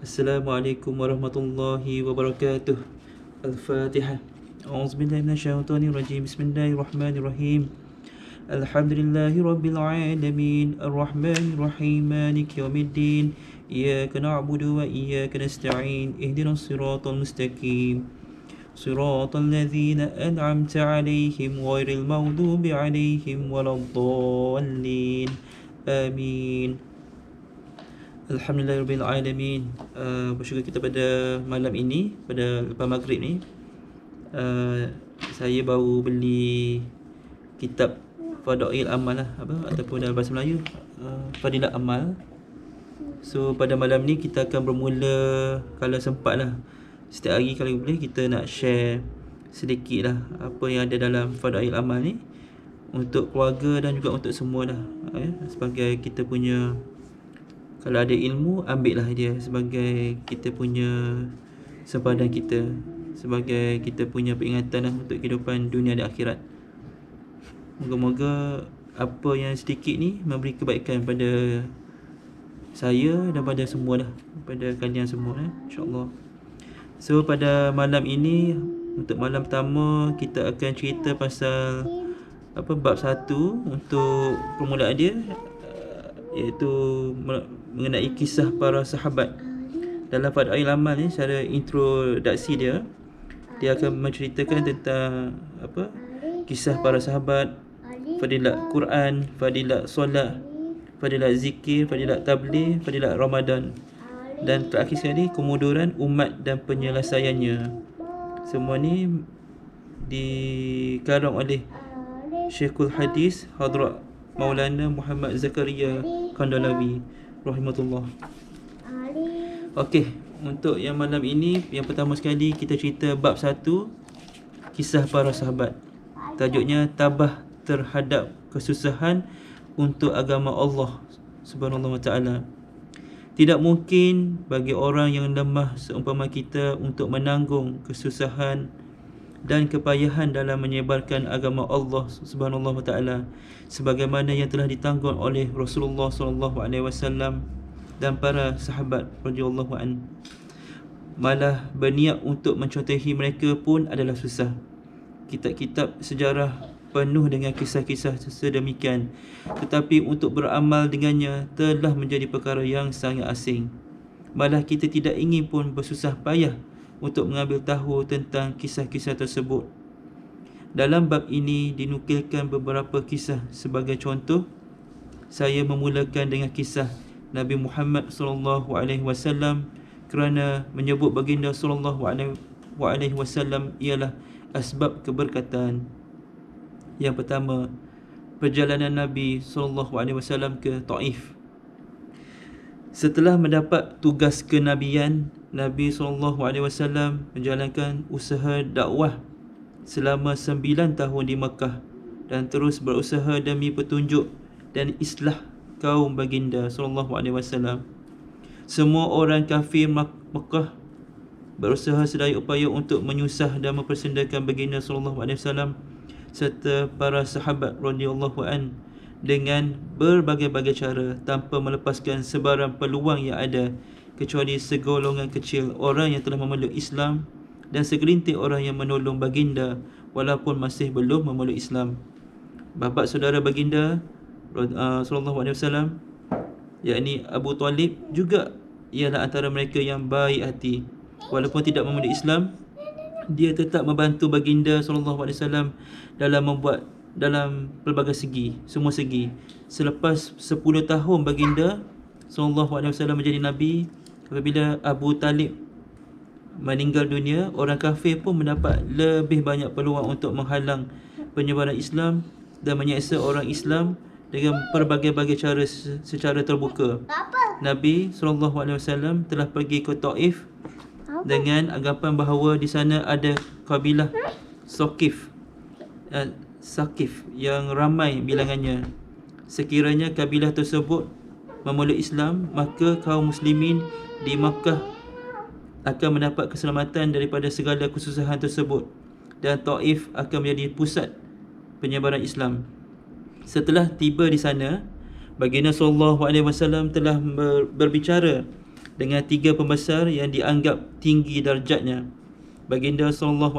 Assalamualaikum warahmatullahi wabarakatuh. Al-Fatihah. A'udzubillahi minasyaitonirrajim. Bismillahirrahmanirrahim. Alhamdulillahi rabbil alamin. Arrahmanirrahim. Maliki yaumiddin. Iyyaka na'budu wa iyyaka nasta'in. Ihdinas siratal mustaqim. Siratal ladzina an'amta 'alaihim ghairil maghdubi 'alaihim waladdallin. Amin. Alhamdulillahirrahmanirrahim. Bersyukur kita pada malam ini, pada lepas maghrib ni, saya baru beli kitab Fadail Amal lah, ataupun dalam bahasa Melayu Fadilat Amal. So pada malam ni kita akan bermula, kalau sempat lah, setiap hari kalau boleh kita nak share sedikit lah apa yang ada dalam Fadail Amal ni, untuk keluarga dan juga untuk semua lah, sebagai kita punya, kalau ada ilmu, ambil lah dia sebagai kita punya sempadan kita, sebagai kita punya peringatan lah untuk kehidupan dunia dan akhirat. Moga-moga apa yang sedikit ni memberi kebaikan pada saya dan pada semua lah, pada kalian semua, insyaAllah. So pada malam ini, untuk malam pertama, kita akan cerita pasal bab 1 untuk permulaan dia, iaitu mengenai kisah para sahabat. Dalam Fadail Amal ni, secara introduksi dia akan menceritakan tentang kisah para sahabat, fadilat Quran, fadilat solat, fadilat zikir, fadilat tabligh, fadilat Ramadan, dan terakhir sekali kemunduran umat dan penyelesaiannya. Semua ni dikarang oleh Syekhul Hadis Hadrat Maulana Muhammad Zakaria Kandalawi rahimahullah. Okey, untuk yang malam ini, yang pertama sekali kita cerita bab 1, kisah para sahabat. Tajuknya tabah terhadap kesusahan untuk agama Allah Subhanahu wa taala. Tidak mungkin bagi orang yang lemah seumpama kita untuk menanggung kesusahan dan kepayahan dalam menyebarkan agama Allah Subhanahu wa taala, sebagaimana yang telah ditanggung oleh Rasulullah sallallahu alaihi wasallam dan para sahabat radhiyallahu an. Malah berniat untuk mencontohi mereka pun adalah susah. Kitab-kitab sejarah penuh dengan kisah-kisah sedemikian, tetapi untuk beramal dengannya telah menjadi perkara yang sangat asing. Malah kita tidak ingin pun bersusah payah untuk mengambil tahu tentang kisah-kisah tersebut. Dalam bab ini dinukilkan beberapa kisah. Sebagai contoh, saya memulakan dengan kisah Nabi Muhammad sallallahu alaihi wasallam, kerana menyebut baginda sallallahu alaihi wasallam ialah asbab keberkatan. Yang pertama, perjalanan Nabi sallallahu alaihi wasallam ke Taif. Setelah mendapat tugas kenabian, Nabi SAW menjalankan usaha dakwah selama 9 tahun di Mekah dan terus berusaha demi petunjuk dan islah kaum baginda SAW. Semua orang kafir Mekah berusaha sedaya upaya untuk menyusah dan mempersendakan baginda SAW serta para sahabat radhiyallahu an dengan berbagai-bagai cara, tanpa melepaskan sebarang peluang yang ada, kecuali segolongan kecil orang yang telah memeluk Islam dan segelintir orang yang menolong baginda walaupun masih belum memeluk Islam. Bapa saudara baginda sallallahu alaihi wasallam, yakni Abu Talib, juga ialah antara mereka yang baik hati. Walaupun tidak memeluk Islam, dia tetap membantu baginda sallallahu alaihi wasallam dalam pelbagai segi, semua segi. Selepas 10 tahun baginda sallallahu alaihi wasallam menjadi nabi, apabila Abu Talib meninggal dunia, orang kafir pun mendapat lebih banyak peluang untuk menghalang penyebaran Islam dan menyeksa orang Islam dengan berbagai-bagai cara secara terbuka. Nabi SAW telah pergi ke Taif dengan anggapan bahawa di sana ada kabilah Saqif yang ramai bilangannya. Sekiranya kabilah tersebut memeluk Islam, maka kaum muslimin di Makkah akan mendapat keselamatan daripada segala kesusahan tersebut, dan Taif akan menjadi pusat penyebaran Islam. Setelah tiba di sana, baginda SAW telah berbicara dengan 3 pembesar yang dianggap tinggi darjatnya. Baginda SAW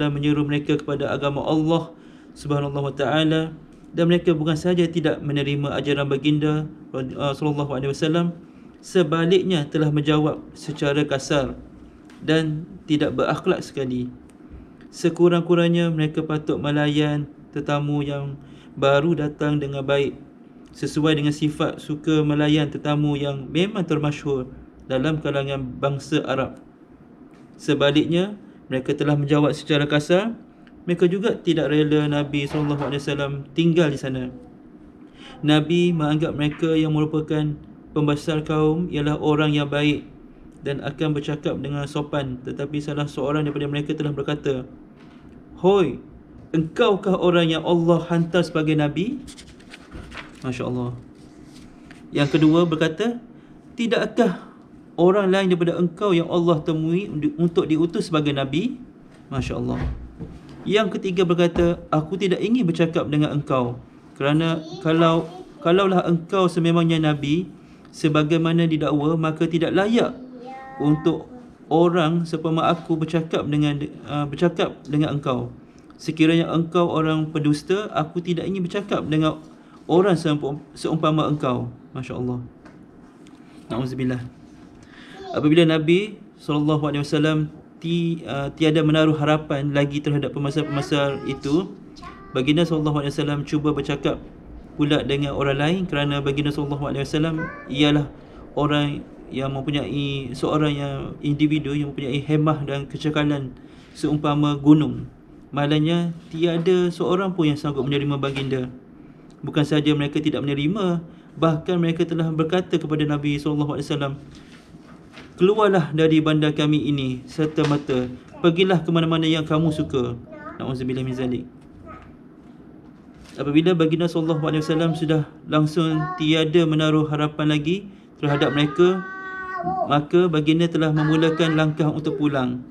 menyeru mereka kepada agama Allah Subhanahu wa taala, dan mereka bukan sahaja tidak menerima ajaran baginda SAW, sebaliknya telah menjawab secara kasar dan tidak berakhlak sekali. Sekurang-kurangnya mereka patut melayan tetamu yang baru datang dengan baik, sesuai dengan sifat suka melayan tetamu yang memang termasyhur dalam kalangan bangsa Arab. Sebaliknya, mereka telah menjawab secara kasar. Mereka juga tidak rela Nabi SAW tinggal di sana. Nabi menganggap mereka yang merupakan pembesar kaum ialah orang yang baik dan akan bercakap dengan sopan. Tetapi salah seorang daripada mereka telah berkata, "Hoi, engkaukah orang yang Allah hantar sebagai Nabi?" Masya Allah. Yang kedua berkata, "Tidakkah orang lain daripada engkau yang Allah temui untuk diutus sebagai Nabi?" Masya Allah. Yang ketiga berkata, "Aku tidak ingin bercakap dengan engkau, kerana kalaulah engkau sememangnya Nabi sebagaimana didakwa, maka tidak layak untuk orang seumpama aku bercakap dengan engkau. Sekiranya engkau orang pendusta, aku tidak ingin bercakap dengan orang seumpama engkau." Masya Allah. Na'udzubillah. Apabila Nabi SAW tiada menaruh harapan lagi terhadap pembesar-pembesar itu, Baginda SAW cuba bercakap pula dengan orang lain, kerana Baginda SAW ialah orang yang mempunyai seorang yang individu yang mempunyai hemah dan kecekalan seumpama gunung. Malangnya tiada seorang pun yang sanggup menerima baginda. Bukan sahaja mereka tidak menerima, bahkan mereka telah berkata kepada Nabi SAW, "Keluarlah dari bandar kami ini serta-merta, pergilah ke mana-mana yang kamu suka." Na'udzubillah min zalik. Apabila baginda SAW sudah langsung tiada menaruh harapan lagi terhadap mereka, maka baginda telah memulakan langkah untuk pulang.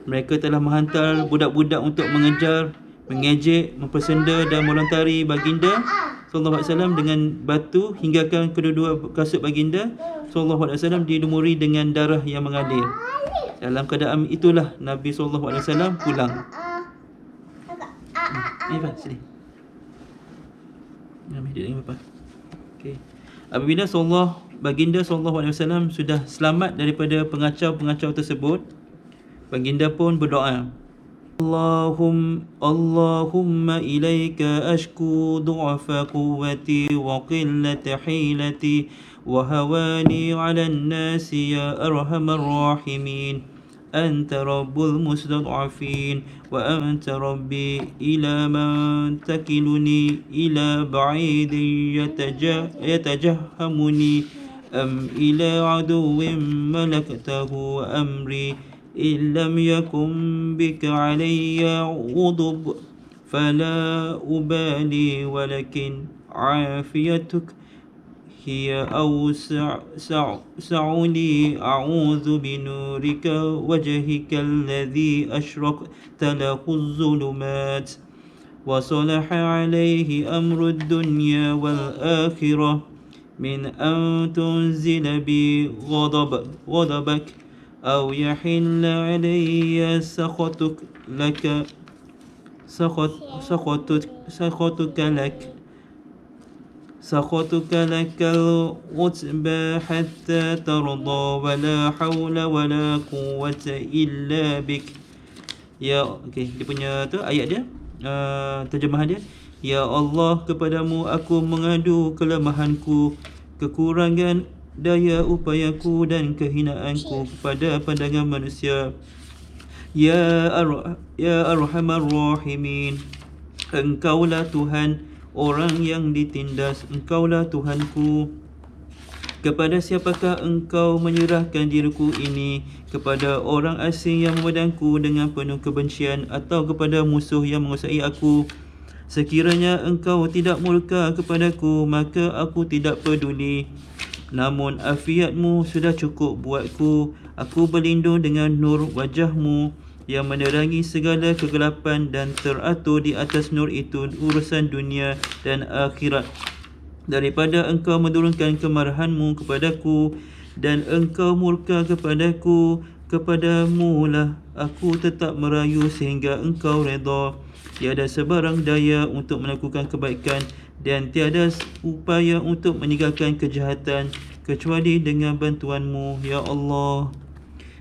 Mereka telah menghantar budak-budak untuk mengejar, mengejek, mempersenda dan melontari baginda SAW dengan batu, hinggakan kedua-dua kasut baginda SAW dilumuri dengan darah yang mengalir. Dalam keadaan itulah Nabi SAW pulang. Irfan, sini. Okay. Apabila baginda SAW sudah selamat daripada pengacau-pengacau tersebut, baginda pun berdoa, Allahumma ilaika ashku du'afa quwwati wa qillata hilati wa hawani 'alan nasi ya arhamar rahimin. Anta rabbul mustad'afin wa anta rabbi ila man takiluni ila ba'idin yatajahhamuni am ila aduwwin malaktahu wa amri in lam yakun bika alayya ghudub fala ubali walakin afiyatuk hiya awsa'uni a'udhu binurika wajhika alladhi ashraqta lahu az-zulumat wa salaha alayhi amru ad-dunya wal akhirah min an tunzila bi ghadabak aw yahilla alayya sakhatuk سخطك لك العتبى حتى ترضى ولا حول ولا قوة إلا بك. Ya, okey, dia punya tu ayat dia, terjemahan dia. Ya Allah, kepadamu aku mengadu kelemahanku, kekurangan daya upayaku dan kehinaanku kepada pandangan manusia. Ya Arhamar Rahimin, Engkaulah Tuhan orang yang ditindas, Engkaulah Tuhanku. Kepada siapakah engkau menyerahkan diriku ini? Kepada orang asing yang memandangku dengan penuh kebencian, atau kepada musuh yang menguasai aku? Sekiranya engkau tidak murka kepadaku, maka aku tidak peduli. Namun afiatmu sudah cukup buatku. Aku berlindung dengan nur wajahmu yang menerangi segala kegelapan, dan teratur di atas nur itu urusan dunia dan akhirat, daripada engkau menurunkan kemarahanmu kepadaku dan engkau murka kepadaku, kepadamu lah aku tetap merayu sehingga engkau redha. Tiada sebarang daya untuk melakukan kebaikan dan tiada upaya untuk meninggalkan kejahatan kecuali dengan bantuanmu, ya Allah.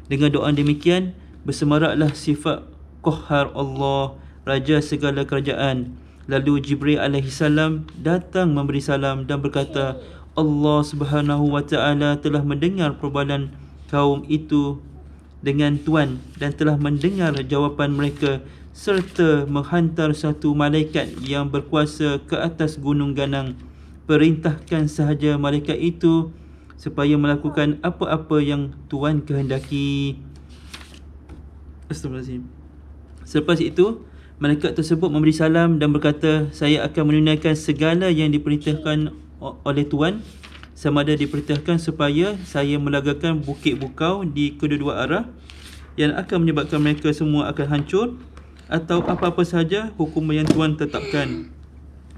Dengan doa demikian, bersemaraklah sifat Qahhar Allah, Raja segala kerajaan. Lalu Jibril alaihissalam datang memberi salam dan berkata, Allah Subhanahu wa taala telah mendengar perbualan kaum itu dengan tuan dan telah mendengar jawapan mereka serta menghantar satu malaikat yang berkuasa ke atas gunung ganang. Perintahkan sahaja malaikat itu supaya melakukan apa-apa yang tuan kehendaki. Astagfirullahaladzim. Selepas itu, malaikat tersebut memberi salam dan berkata, saya akan menunaikan segala yang diperintahkan oleh tuan, sama ada diperintahkan supaya saya melagakan bukit bukau di kedua-dua arah yang akan menyebabkan mereka semua akan hancur, atau apa-apa sahaja hukum yang tuan tetapkan.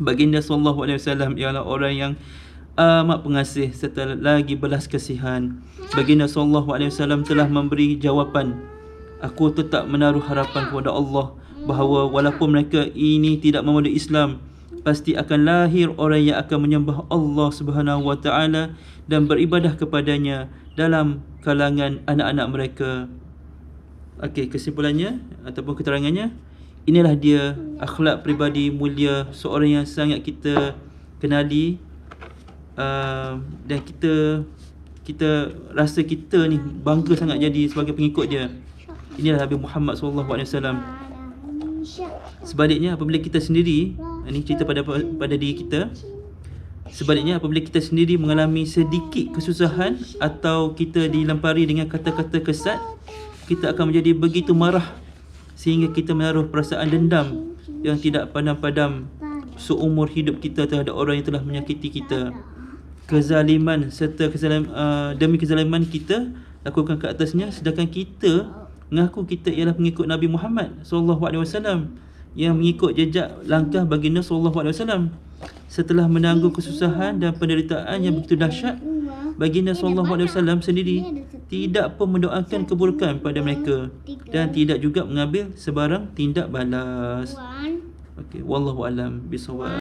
Baginda SAW ialah orang yang amat pengasih serta lagi belas kasihan. Baginda SAW telah memberi jawapan, aku tetap menaruh harapan kepada Allah bahawa walaupun mereka ini tidak memeluk Islam, pasti akan lahir orang yang akan menyembah Allah Subhanahu wa taala dan beribadah kepadanya dalam kalangan anak-anak mereka. Okey, kesimpulannya ataupun keterangannya, inilah dia akhlak peribadi mulia seorang yang sangat kita kenali, dan kita rasa kita ni bangga sangat jadi sebagai pengikut dia. Inilah Nabi Muhammad SAW. Sebaliknya apabila kita sendiri, ini cerita pada diri kita, sebaliknya apabila kita sendiri mengalami sedikit kesusahan atau kita dilempari dengan kata-kata kesat, kita akan menjadi begitu marah sehingga kita menaruh perasaan dendam yang tidak padam-padam seumur hidup kita terhadap orang yang telah menyakiti kita. Kezaliman serta demi kezaliman kita lakukan ke atasnya, sedangkan kita mengaku kita ialah pengikut Nabi Muhammad SAW yang mengikut jejak langkah baginda SAW. Setelah menanggung kesusahan dan penderitaan yang begitu dahsyat, baginda SAW sendiri tidak pun mendoakan keburukan pada mereka dan tidak juga mengambil sebarang tindak balas. Okey, wallahu alam bisawab.